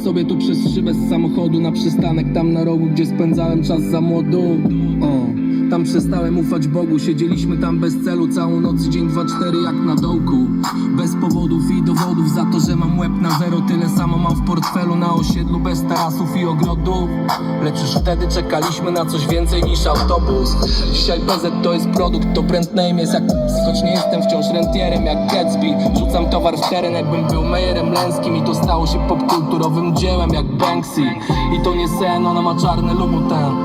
sobie tu przez szybę z samochodu na przystanek tam na rogu, gdzie spędzałem czas za młodu. Tam przestałem ufać Bogu, siedzieliśmy tam bez celu całą noc, dzień 2-4 jak na dołku. Bez powodów i dowodów za to, że mam łeb na zero. Tyle samo mam w portfelu na osiedlu, bez tarasów i ogrodów. Lecz już wtedy czekaliśmy na coś więcej niż autobus. Dzisiaj BZ to jest produkt, to brand name jest jak choć nie jestem wciąż rentierem jak Gatsby. Rzucam towar w teren jakbym był Mejerem Lęskim. I to stało się popkulturowym dziełem jak Banksy. I to nie sen, ona ma czarny Louboutin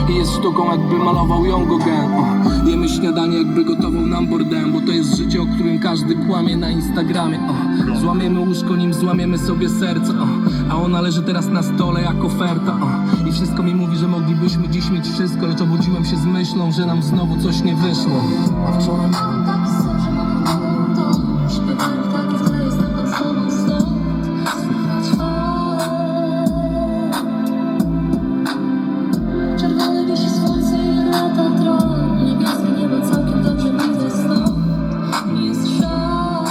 i jest sztuką jakby malował Jon Gauguin. Jemy śniadanie jakby gotował nam Bourdain, bo to jest życie, o którym każdy kłamie na Instagramie. Złamiemy łóżko, nim złamiemy sobie serce. A ona leży teraz na stole jak oferta. I wszystko mi mówi, że moglibyśmy dziś mieć wszystko, lecz obudziłem się z myślą, że nam znowu coś nie wyszło. A wczoraj miałem taki sen, że mam nową dom. Śpiewają ptaki w tle, jestem nad sobą stąd. Słychać fal. Czerwone wisi słońce i lata tron. Niebieskie niebo całkiem dobrze widzę stąd. Nie jest szal.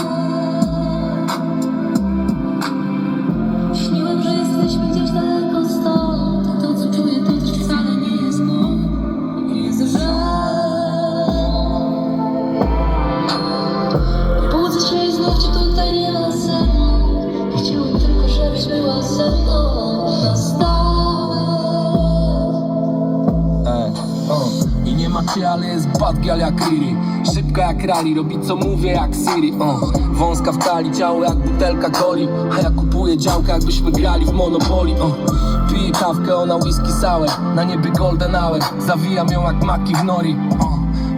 Śniłem, że jesteśmy gdzieś daleko stąd. A to co czuję to też wcale nie jest błąd. Nie jest żal. Budzę się i znów cię tutaj nie ma ze mną. Chciałem tylko, żebyś była ze mną na stałe. I nie ma cię, ale jest bad girl jak Riri. Szybka jak rally, robi co mówię jak Siri. Wąska w talii, ciało jak butelka coli. A ja kupuję działkę jakbyśmy grali w Monopoly. Piję kawkę, ona whisky sour. Na niebie golden hour, zawijam ją jak maki w nori.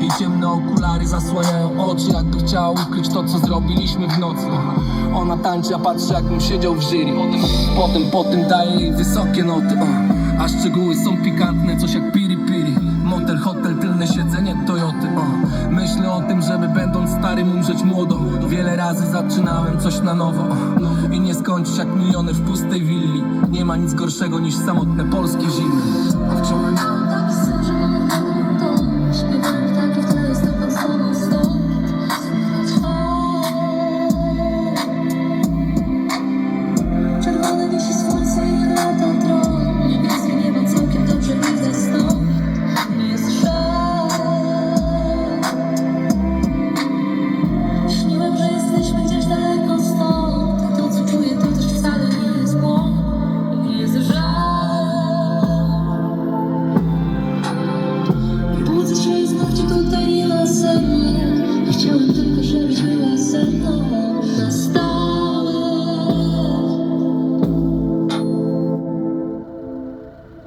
I ciemne okulary zasłaniają oczy, jakby chciała ukryć to, co zrobiliśmy w nocy. Ona tańczy, a patrzy, jakbym siedział w jury. Potem daje jej wysokie noty. A szczegóły są pikantne, coś jak piri piri. Motel, hotel, tylne siedzenie Toyoty. Myślę o tym, żeby będąc starym umrzeć młodo. Wiele razy zaczynałem coś na nowo i nie skończyć jak milioner w pustej willi. Nie ma nic gorszego niż samotne polskie zimy. A wczoraj miałem taki